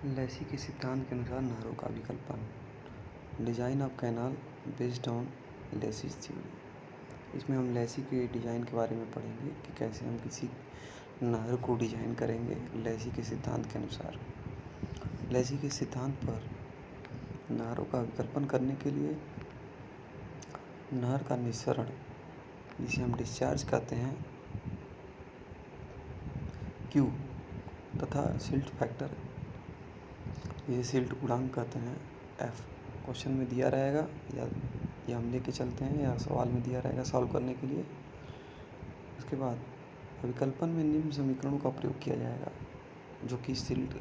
लेसी के सिद्धांत के अनुसार नहरों का विकल्पन। Design of canal based on Lacey's theory. इसमें हम लेसी के डिजाइन के बारे में पढ़ेंगे कि कैसे हम किसी नहर को डिजाइन करेंगे लेसी के सिद्धांत के अनुसार। लेसी के सिद्धांत पर नहरों का विकल्पन करने के लिए नहर का निस्सरण, जिसे हम डिस्चार्ज कहते हैं, Q तथा सिल्ट फैक्टर, ये सिल्ट गुणांक कहते हैं, F क्वेश्चन में दिया रहेगा या ये हम लेके चलते हैं या सवाल में दिया रहेगा सॉल्व करने के लिए। उसके बाद विकल्पन में निम्न समीकरणों का प्रयोग किया जाएगा जो कि सिल्ट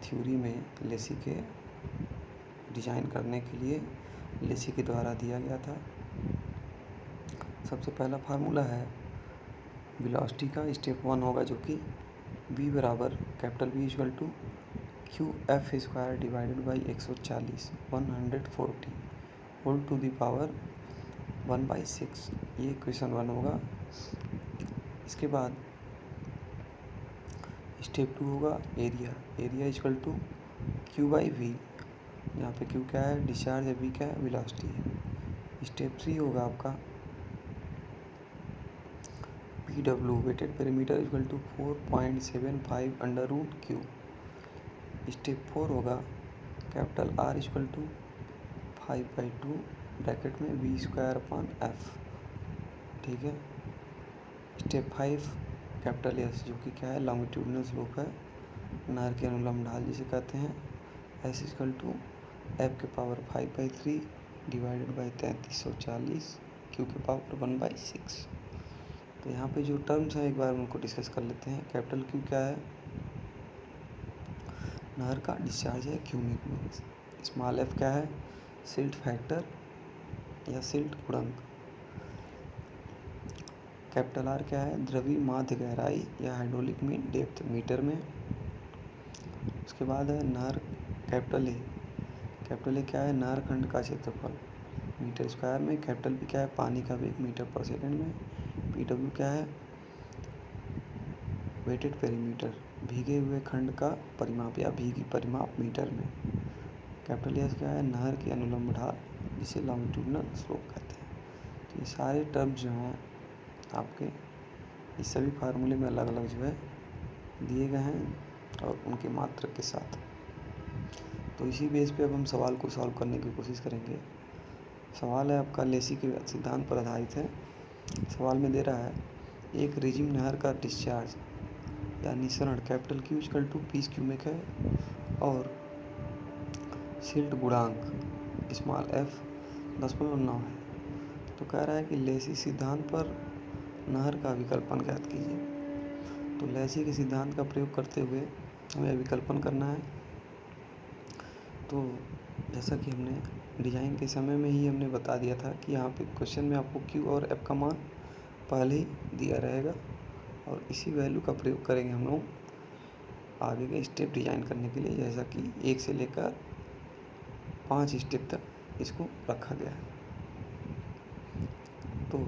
थ्योरी में लेसी के डिजाइन करने के लिए लेसी के द्वारा दिया गया था। सबसे पहला फार्मूला है वेलोसिटी का। स्टेप 1 होगा जो कि V बराबर V equal to QF square divided by 140 whole to the power 1/6। ये क्वेश्चन 1 होगा। इसके बाद स्टेप 2 होगा एरिया इक्वल टू Q/V। यहाँ पे Q क्या है, डिस्चार्ज है, V क्या है, वेलोसिटी है। स्टेप 3 होगा आपका PW weighted perimeter equal to 4.75 under root Q। Step 4 होगा R इक्वल टू 5/2 ब्रैकेट में V स्क्वायर अपॉन F। ठीक है। स्टेप 5 S जो कि क्या है, लॉन्गिट्यूडनल स्लोप है, नहर की अनुलंब ढाल जिसे कहते हैं। S इक्वल टू F के पावर 5/3 डिवाइडेड बाई 3340 Q के पावर 1/6। तो यहाँ पे जो टर्म्स हैं एक बार उनको डिस्कस कर लेते हैं। Q क्या है, नहर का डिस्चार्ज है क्यूबिक में। स्मॉल f क्या है, सिल्ट फैक्टर या सिल्ट गुणांक। R क्या है, द्रवी माध्य गहराई या हाइड्रोलिक मीन डेप्थ मीटर में। उसके बाद है नहर A क्या है, नहर खंड का क्षेत्रफल मीटर स्क्वायर में। B क्या है, पानी का वेग मीटर पर सेकंड में। PW क्या है, वेटेड पेरीमीटर भीगे हुए खंड का परिमाप या भीगी परिमाप मीटर में। S क्या है, नहर की अनुलंब ढाल जिसे लॉन्गिट्यूडनल स्लोप कहते हैं। तो ये सारे टर्म्स जो हैं आपके इस सभी फार्मूले में अलग अलग जो है दिए गए हैं और उनके मात्रक के साथ। तो इसी बेस पे अब हम सवाल को सॉल्व करने की कोशिश करेंगे। सवाल है आपका लेसी के सिद्धांत पर आधारित है। सवाल में दे रहा है एक रिजिम नहर का डिस्चार्ज या निस्सरण Q इक्वल टू पीस क्यूबिक है और सिल्ट गुणांक स्मॉल f 0.9 है। तो कह रहा है कि लेसी सिद्धांत पर नहर का विकल्पन ज्ञात कीजिए। तो लेसी के सिद्धांत का प्रयोग करते हुए हमें विकल्पन करना है। तो जैसा कि हमने डिजाइन के समय में ही हमने बता दिया था कि यहाँ पे क्वेश्चन में आपको Q और F का मान पहले ही दिया रहेगा और इसी वैल्यू का प्रयोग करेंगे हम लोग आगे के स्टेप डिजाइन करने के लिए, जैसा कि 1 से लेकर 5 स्टेप तक इसको रखा गया है। तो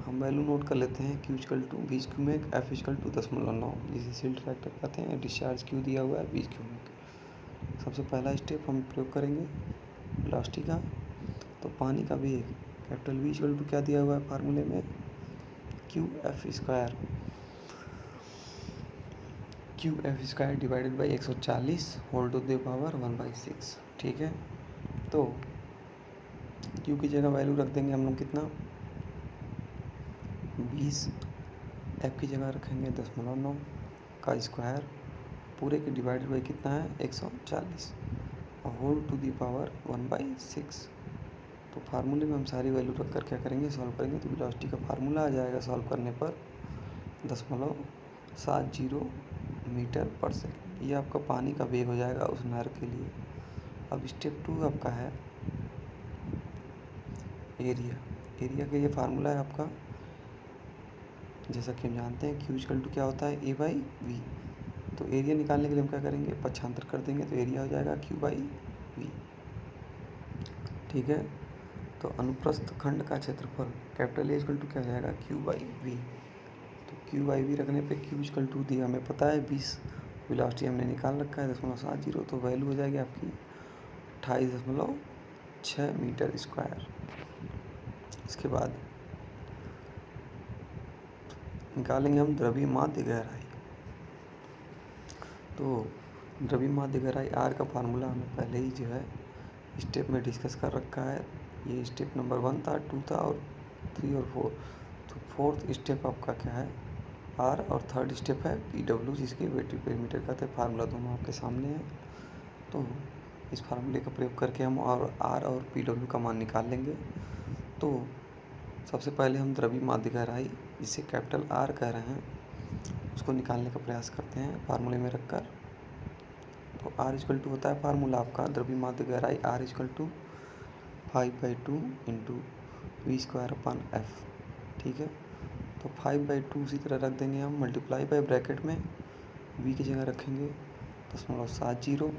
हम वैल्यू नोट कर लेते हैं। Q equal to 20 cubic, F equal to 0.9 जिसे सिल्ट फैक्टर कहते हैं। डिस्चार्ज Q दिया हुआ है 20 क्यूबिक। सबसे पहला स्टेप हम प्रयोग करेंगे वेलोसिटी का। तो पानी का वेग V इक्वल टू क्या दिया हुआ है फार्मूले में, QF square divided by 140 whole to the power 1/6। ठीक है। तो Q की जगह वैल्यू रख देंगे हम लोग कितना, 20। F की जगह रखेंगे 0.9 का स्क्वायर, पूरे के डिवाइडेड बाई कितना है 140 और होल टू दी पावर 1/6। तो फार्मूले में हम सारी वैल्यू रख कर क्या करेंगे, सॉल्व करेंगे। तो वेलोसिटी का फार्मूला आ जाएगा सॉल्व करने पर 0.70 मीटर पर सेकंड। ये आपका पानी का वेग हो जाएगा उस नहर के लिए। अब स्टेप 2 आपका है एरिया का। ये फार्मूला है आपका, जैसा कि हम जानते हैं Q इक्वल टू क्या होता है, A/V। तो एरिया निकालने के लिए हम क्या करेंगे, पक्षांतर कर देंगे तो एरिया हो जाएगा Q/V। ठीक है। तो अनुप्रस्थ खंड का क्षेत्रफल A इक्वल टू क्या हो जाएगा, Q/V। तो Q/V रखने पे Q इक्वल टू दिया हमें पता है 20 वेलोसिटी हमने निकाल रखा है 0.70, तो वैल्यू हो जाएगी आपकी 28.6 मीटर स्क्वायर। इसके बाद निकालेंगे हम द्रव्यमाध्य गहराई। तो द्रव्यमाध्य गहराई आर का फार्मूला हमने पहले ही जो है स्टेप में डिस्कस कर रखा है। ये स्टेप नंबर 1 था, 2 था और 3 और 4। तो फोर्थ स्टेप आपका क्या है, आर, और थर्ड स्टेप है पी जिसकी वेट पेरीमीटर का थे। फार्मूला दोनों आपके सामने है। तो इस फार्मूले का प्रयोग करके हम आर और पी का मान निकाल लेंगे। तो सबसे पहले हम द्रव्यमाध्य गहराई, जिसे कैपिटल आर कह रहे हैं, उसको निकालने का प्रयास करते हैं फार्मूले में रखकर। तो आर इक्वल टू होता है फार्मूला आपका द्रव्यमाध्य गहराई, are equal to 5/2 into v²/f। ठीक है, तो 5/2 उसी तरह रख देंगे हम, मल्टीप्लाई बाय ब्रैकेट में v की जगह रखेंगे 0.70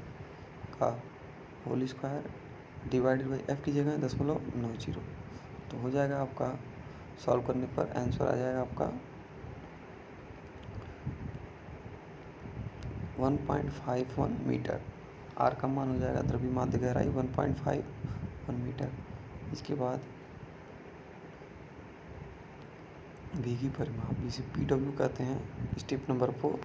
का whole square divided by f की जगह 0.90। तो हो जाएगा आपका, सॉल्व करने पर आंसर आ जाएगा आपका 1.51 मीटर। आर का मान हो जाएगा द्रव्यमाध्य गहराई 1.51 मीटर। इसके बाद वी की परिमाप, जिसे पी कहते हैं, step number 4,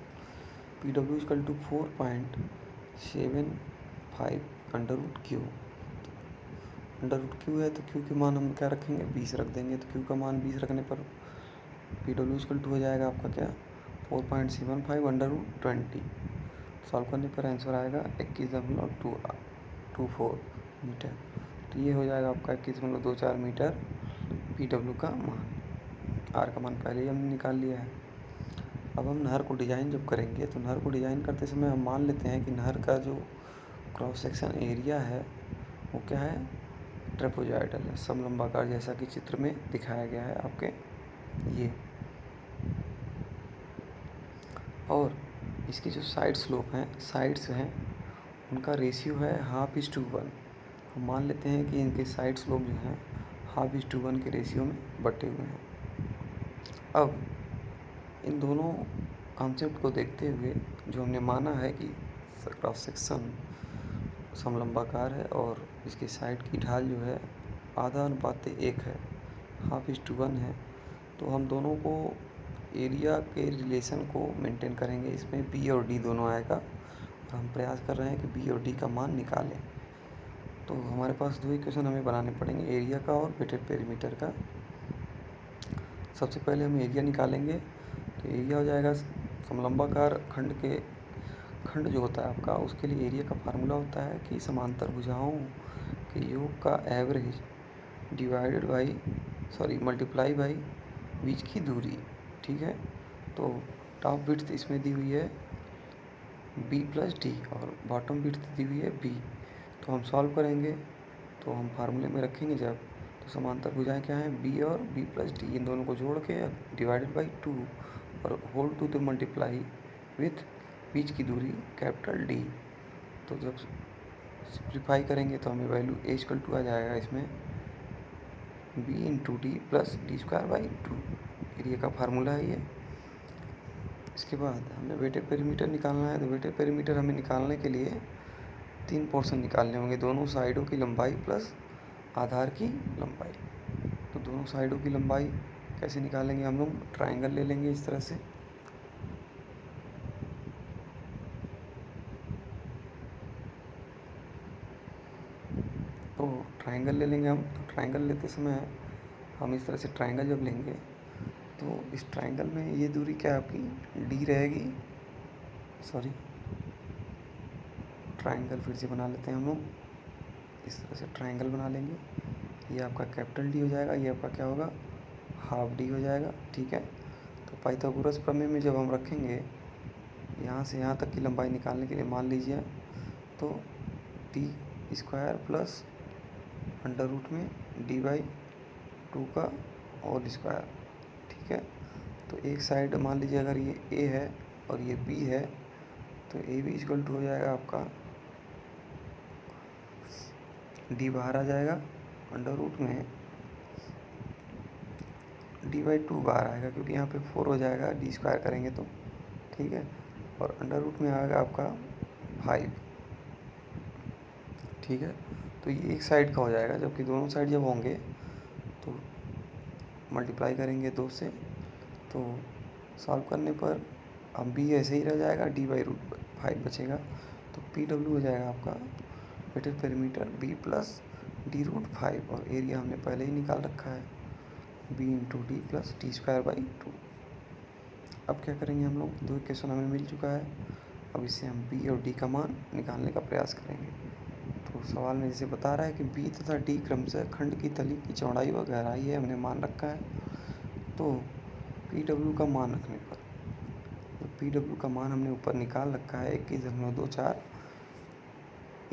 P equal to 4.75 under root Q है। तो क्यू के मान हम क्या रखेंगे, 20 रख देंगे। तो क्यू का मान 20 रखने पर पी इक्वल टू हो जाएगा आपका क्या, 4.75 अंडर रूट 20। सॉल्व करने पर आंसर आएगा 21.24 मीटर। तो ये हो जाएगा आपका 21.24 मीटर पी का मान। आर का मान पहले ही हमने निकाल लिया है। अब हम नहर को डिज़ाइन जब करेंगे, तो नहर को डिज़ाइन करते समय हम मान लेते हैं कि नहर का जो क्रॉस सेक्शन एरिया है वो क्या है, ट्रेपेजॉइडल है, समलंबाकार, जैसा कि चित्र में दिखाया गया है आपके ये। और इसकी जो साइड स्लोप हैं, साइड्स हैं, उनका रेशियो है 1/2:1। हम मान लेते हैं कि इनके साइड स्लोप जो हैं 1/2:1 के रेशियो में बटे हुए हैं। अब इन दोनों कॉन्सेप्ट को देखते हुए जो हमने माना है कि क्रॉस सेक्शन समलंबाकार है और इसकी साइड की ढाल जो है 1/2:1 है, 1/2:1 है, तो हम दोनों को एरिया के रिलेशन को मेंटेन करेंगे। इसमें बी और डी दोनों आएगा और हम प्रयास कर रहे हैं कि बी और डी का मान निकालें। तो हमारे पास 2 इक्वेशन हमें बनाने पड़ेंगे, एरिया का और वेटेड पेरीमीटर का। सबसे पहले हम एरिया निकालेंगे। तो एरिया हो जाएगा समलंबाकार खंड जो होता है आपका, उसके लिए एरिया का फार्मूला होता है कि समांतर भुजाओं के योग का average divided by multiply by बीच की दूरी। ठीक है, तो टॉप विड्थ इसमें दी हुई है b प्लस डी और बॉटम विड्थ दी हुई है b। तो हम सॉल्व करेंगे, तो हम फार्मूले में रखेंगे जब, तो समांतर भुजाएं क्या हैं, b और b प्लस डी, इन दोनों को जोड़ के डिवाइडेड बाई 2 और whole to the multiply with बीच की दूरी कैपिटल डी। तो जब सिंप्लीफाई करेंगे तो हमें वैल्यू a इक्वल टू आ जाएगा इसमें b into D plus d²/2। Area का फार्मूला है ये। इसके बाद हमें वेटेड पेरीमीटर निकालना है। तो वेटेड पेरीमीटर हमें निकालने के लिए 3 पोर्शन निकालने होंगे, दोनों साइडों की लंबाई प्लस आधार की लंबाई। तो दोनों साइडों की लंबाई कैसे निकालेंगे, हम लोग ट्रायंगल ले लेंगे इस तरह से। तो ट्रायंगल ले लेंगे हम। तो ट्रायंगल लेते समय हम इस तरह से ट्रायंगल जब लेंगे, तो इस ट्रायंगल में ये दूरी क्या है आपकी, डी रहेगी। ट्रायंगल फिर से बना लेते हैं हम लोग, इस तरह से ट्रायंगल बना लेंगे। ये आपका कैपिटल डी हो जाएगा, ये आपका क्या होगा, हाफ डी हो जाएगा। ठीक है, तो पाइथागोरस प्रमेय में जब हम रखेंगे यहाँ से यहाँ तक की लंबाई निकालने के लिए, मान लीजिए तो d² प्लस अंडर रूट में d/2 का होल स्क्वायर। ठीक है, तो एक साइड मान लीजिए अगर ये a है और ये b है, तो a भी इक्वल टू हो जाएगा आपका d बाहर आ जाएगा, अंडर रूट में d/2 बाहर आएगा, क्योंकि यहाँ पे 4 हो जाएगा d² करेंगे तो। ठीक है, और अंडर रूट में आएगा आपका 5, ठीक है। तो ये एक साइड का हो जाएगा, जबकि दोनों साइड जब होंगे तो मल्टीप्लाई करेंगे 2 से, तो सॉल्व करने पर अब बी ऐसे ही रह जाएगा, d/√5 बचेगा। तो PW हो जाएगा आपका wetted perimeter b plus d√5, और एरिया हमने पहले ही निकाल रखा है b into D plus d²/2। अब क्या करेंगे हम लोग, दो इक्वेशन हमें मिल चुका है, अब इससे हम b और d का मान निकालने का प्रयास करेंगे। तो सवाल में जैसे बता रहा है कि b तथा d क्रमशः खंड की तली की चौड़ाई व गहराई है, हमने मान रखा है। तो PW का मान रखने पर, तो PW का मान हमने ऊपर निकाल रखा है 21.24।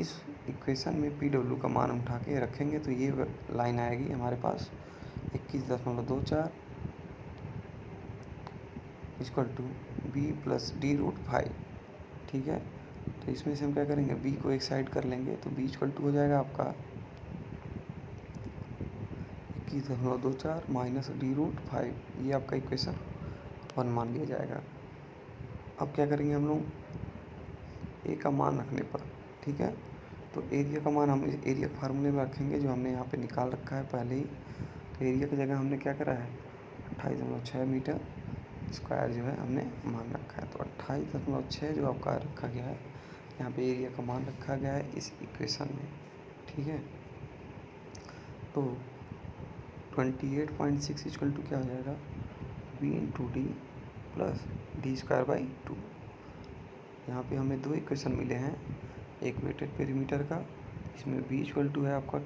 इस इक्वेशन में PW का मान उठा के रखेंगे तो ये लाइन आएगी हमारे पास 21.24 equal to b plus d√5, ठीक है। तो इसमें से हम क्या करेंगे, b को एक साइड कर लेंगे, तो b इक्वल टू हो जाएगा आपका 21.24 माइनस d√5, ये आपका इक्वेशन 1 मान लिया जाएगा। अब क्या करेंगे हम लोग, ए का मान रखने पर, ठीक है, तो एरिया का मान हम एरिया फार्मूले में रखेंगे जो हमने यहाँ पे निकाल रखा है पहले ही। तो एरिया की जगह हमने क्या करा है, 28.6 मीटर स्क्वायर जो है हमने मान रखा है। तो 28.6 जो आपका रखा गया है, यहाँ पे एरिया का मान रखा गया है इस इक्वेशन में, ठीक है। तो 28.6 इक्वल टू क्या हो जाएगा, b into D plus d²/2। यहाँ पे हमें दो इक्वेशन मिले हैं, एक वेटेड पेरीमीटर का, इसमें b इक्वल टू है आपका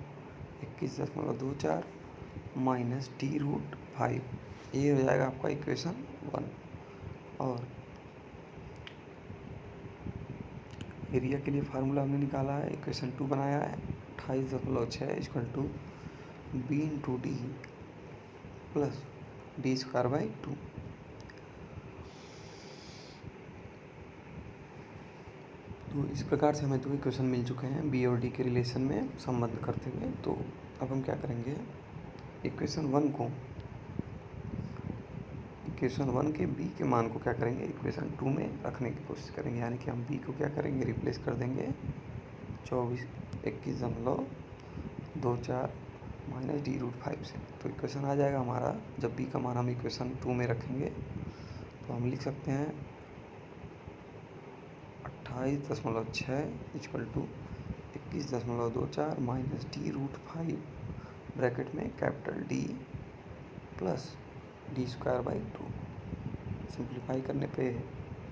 21.24 माइनस d√5, ये हो जाएगा आपका इक्वेशन 1। और एरिया के लिए फार्मूला हमने निकाला है, इक्वेशन 2 बनाया है, 28.6 equal to b into D plus d²/2। तो इस प्रकार से हमें दो इक्वेशन मिल चुके हैं बी और डी के रिलेशन में संबंध करते हुए। तो अब हम क्या करेंगे, इक्वेशन 1 के बी के मान को क्या करेंगे, इक्वेशन 2 में रखने की कोशिश करेंगे, यानी कि हम बी को क्या करेंगे, रिप्लेस कर देंगे 21.24 माइनस d√5 से। तो इक्वेशन आ जाएगा हमारा, जब बी का मान हम इक्वेशन 2 में रखेंगे तो हम लिख सकते हैं 28.6 equal to 21.24 minus d√5 bracket में capital D plus d²/2। Simplify करने पे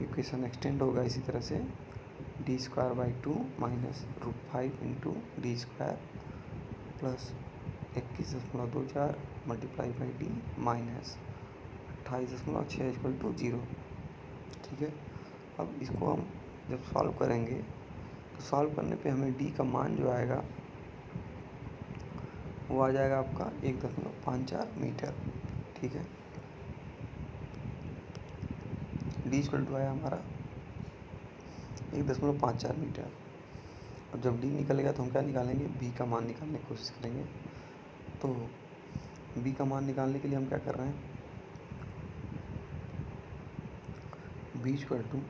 इक्वेशन एक्सटेंड होगा इसी तरह से, d²/2 minus √5 into d² plus 21.24 multiply by D minus 28.6 equal to 0, ठीक है। अब इसको हम जब सॉल्व करेंगे तो सॉल्व करने पे हमें डी का मान जो आएगा वो आ जाएगा आपका 1.54 मीटर, ठीक है। डी इक्वल टू आया हमारा 1.54 मीटर। अब जब डी निकलेगा तो हम क्या निकालेंगे, बी का मान निकालने की कोशिश करेंगे। तो बी का मान निकालने के लिए हम क्या कर रहे हैं, बी इक्वल टू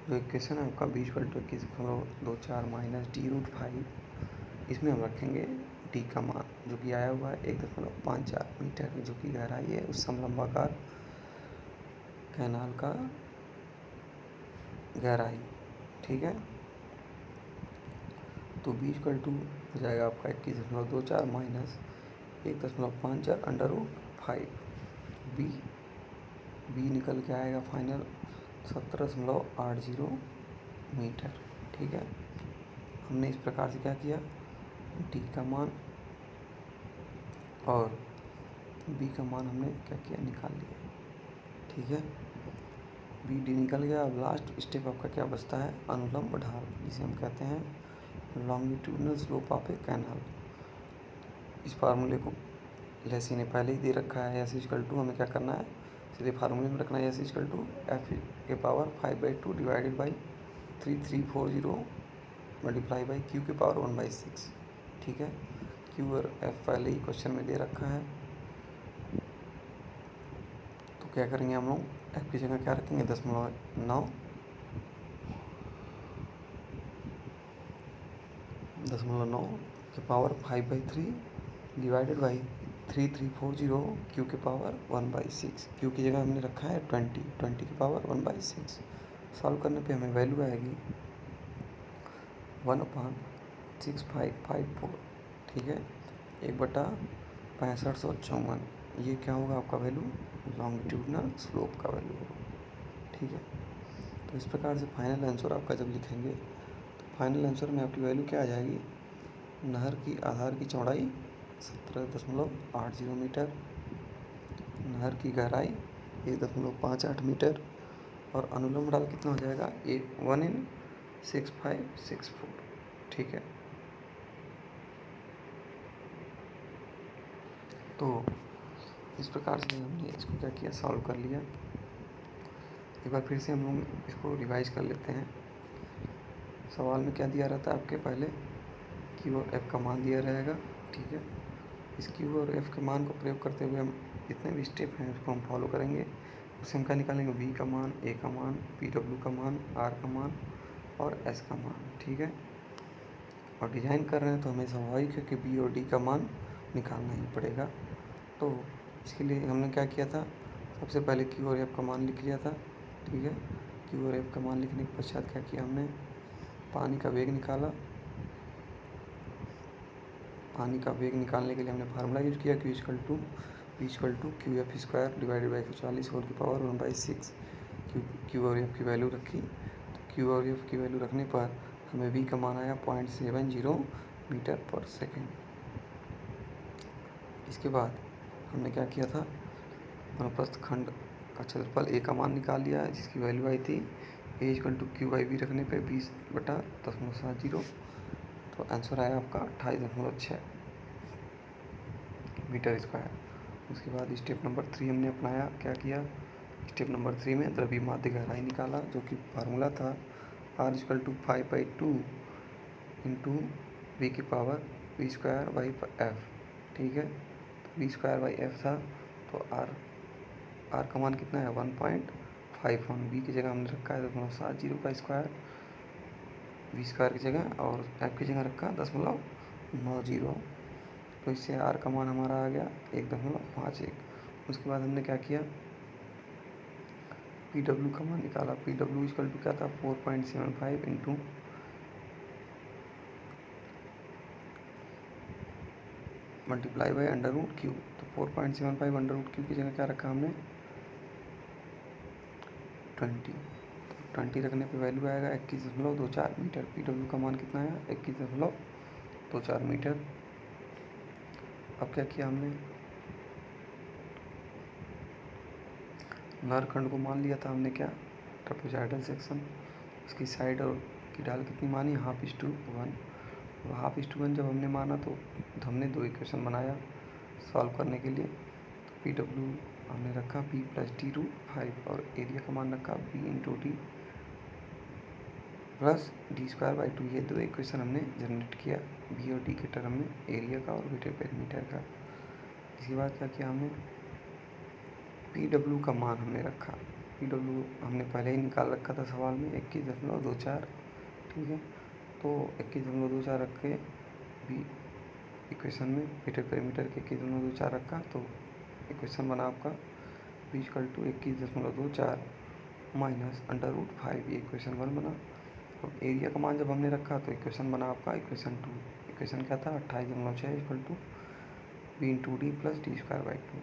जो इक्वेशन है आपका b equal to 21.24 minus d√5, इसमें हम रखेंगे d का मान जो कि आया हुआ है 1.54 मीटर, जो कि गहराई है उस समलंबाकार कैनाल का गहराई, ठीक है। तो b इक्वल टू हो जाएगा आपका 21.24 माइनस 1.54 √5, बी निकल के आएगा फाइनल 17.80 मीटर, ठीक है। हमने इस प्रकार से क्या किया, डी का मान और बी का मान हमने क्या किया, निकाल लिया, ठीक है। बी डी निकल गया। अब लास्ट स्टेप आपका क्या बचता है, अनुलंब ढाल, जिसे हम कहते हैं longitudinal slope of A canal. इस फार्मूले को लेसी ने पहले ही दे रखा है, एस इक्वल टू, हमें क्या करना है, सीधे फार्मूले में रखना है, एस इक्वल टू एफ के power 5/2 divided by 3340 multiply by Q के पावर 1/6, ठीक है। क्यू और एफ पहले ही क्वेश्चन में दे रखा है। तो क्या करेंगे हम लोग एफ की जगह क्या रखेंगे 0.9 के पावर 5/3 डिवाइडेड बाई 3340 क्यू के पावर 1/6। क्यू की जगह हमने रखा है 20 की पावर 1/6। सॉल्व करने पे हमें वैल्यू आएगी 1/6554। ठीक है, 1/6554। ये क्या होगा आपका वैल्यू, लॉन्गिट्यूडनल स्लोप का वैल्यू होगा। ठीक है, तो इस प्रकार से फाइनल आंसर आपका जब लिखेंगे तो फाइनल आंसर में आपकी वैल्यू क्या आ जाएगी, नहर की आधार की चौड़ाई 17.80 मीटर, नहर की गहराई 1.58 मीटर और अनुलंब ढाल कितना हो जाएगा 1 in 6564। ठीक है, तो इस प्रकार से हमने इसको क्या किया, सॉल्व कर लिया। एक बार फिर से हम लोग इसको रिवाइज कर लेते हैं। सवाल में क्या दिया रहता है आपके, पहले क्यू और एफ का मान दिया रहेगा। ठीक है, इस क्यू और एफ के मान को प्रयोग करते हुए हम जितने भी स्टेप हैं उसको हम फॉलो करेंगे। उससे हम क्या निकालेंगे, वी का मान, ए का मान, पी डब्ल्यू का मान, आर का मान और एस का मान। ठीक है, और डिज़ाइन कर रहे हैं तो हमें स्वाभाविक है कि बी और डी का मान निकालना ही पड़ेगा। तो इसके लिए हमने क्या किया था, सबसे पहले क्यू और एफ का मान लिख लिया था। ठीक है, क्यू और एफ का मान लिखने के पश्चात क्या किया हमने, पानी का वेग निकाला। पानी का वेग निकालने के लिए हमने फार्मूला यूज किया, Q equal to Q F square divided by 140 whole की पावर 1/6। क्यू और एफ की वैल्यू रखी, तो क्यू और एफ की वैल्यू रखने पर हमें वी का मान आया 0.70 मीटर पर सेकेंड। इसके बाद हमने क्या किया था, अनुप्रस्थ खंड का क्षेत्रफल ए का मान निकाल लिया, जिसकी वैल्यू आई थी A equal to Q by V रखने पे 20/0.70। तो आंसर आया आपका 28.6 मीटर स्क्वायर। उसके बाद स्टेप नंबर 3 हमने अपनाया, क्या किया, स्टेप नंबर 3 में द्रव्य माध्य गहराई निकाला, जो कि फार्मूला था R equal to 5/2 into V की power V square by F. ठीक है, वी स्क्वायर बाई एफ था, तो आर का मान कितना है 1.51। वी की जगह हमने रखा है 0.70 का स्क्वायर वी स्क्वायर की जगह, और एफ की जगह रखा 0.90। तो इससे आर का मान हमारा आ गया 1.51। उसके बाद हमने क्या किया, पी डब्ल्यू का मान निकाला। पी डब्ल्यू इक्वल टू क्या था 4.75 into multiply by under root Q. तो 4.75 अंडर रूट क्यू की जगह क्या रखा हमने 20। 20 रखने पे वैल्यू आएगा 21.24 मीटर। पी डब्ल्यू का मान कितना आया 21.24 मीटर। अब क्या किया हमने, नहर खंड को मान लिया था हमने क्या, ट्रेपेजॉइडल सेक्शन। इसकी साइड और की ढाल कितनी मानी 1/2। अब 1/2 जब हमने माना तो हमने दो इक्वेशन बनाया सॉल्व करने के लिए। तो पी डब्ल्यू हमने रखा p + d√5 और एरिया का मान रखा b × d प्लस d²/2। ये दो इक्वेशन हमने जनरेट किया b और d के टर्म में, एरिया का और मीटर पेरीमीटर का। इसके बाद क्या किया हमने, पी डब्ल्यू का मान हमने रखा। पी डब्ल्यू हमने पहले ही निकाल रखा था सवाल में 21.24। ठीक है, तो 21.24 रख के बी इक्वेशन में मीटर पेरीमीटर के 21.24 रखा, तो इक्वेशन बना आपका b इक्वल टू 21.24 माइनस √5। ये इक्वेशन 1 बना। अब एरिया का मान जब हमने रखा तो इक्वेशन बना आपका इक्वेशन 2। इक्वेशन क्या था 28.6 equal to b × d plus d²/2।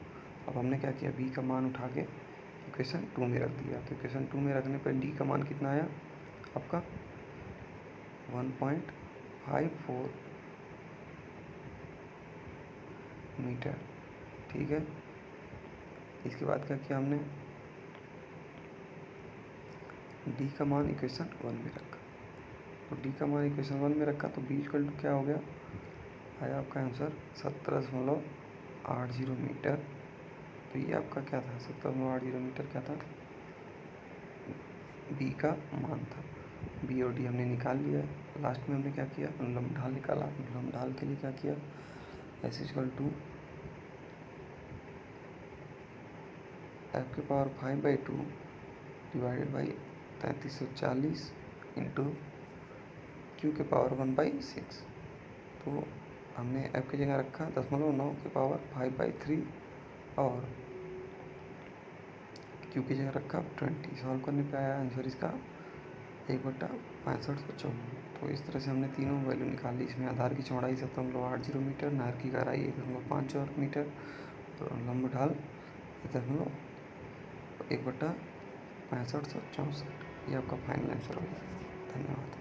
अब हमने क्या किया, b का मान उठा के इक्वेशन 2 में रख दिया। तो इक्वेशन 2 में रखने पर d का मान कितना आया आपका 1.54 मीटर। ठीक है, इसके बाद क्या किया हमने, d का मान इक्वेशन 1 में रखा। तो d का मान इक्वेशन 1 में रखा तो b इक्वल टू क्या हो गया, आया आपका आंसर 17.80 मीटर। तो ये आपका क्या था 17.80 मीटर क्या था, b का मान था। b और d हमने निकाल लिया। लास्ट में हमने क्या किया, अनुलंब ढाल निकाला। अनुलंब ढाल के लिए क्या किया, s इक्वल टू एफ की power 5/2 divided by 3340 into Q के पावर 1/6। तो हमने एफ की जगह रखा 0.9 की पावर 5/3 और क्यू की जगह रखा 20। सॉल्व करने पे आया आंसर इसका 1/6554। तो इस तरह से हमने तीनों वैल्यू निकाली। इसमें आधार की चौड़ाई 7.80 मीटर, नहर की गहराई 1.5 मीटर और लंब ढाल 1/6564। ये आपका फाइनल आंसर हो गया। धन्यवाद।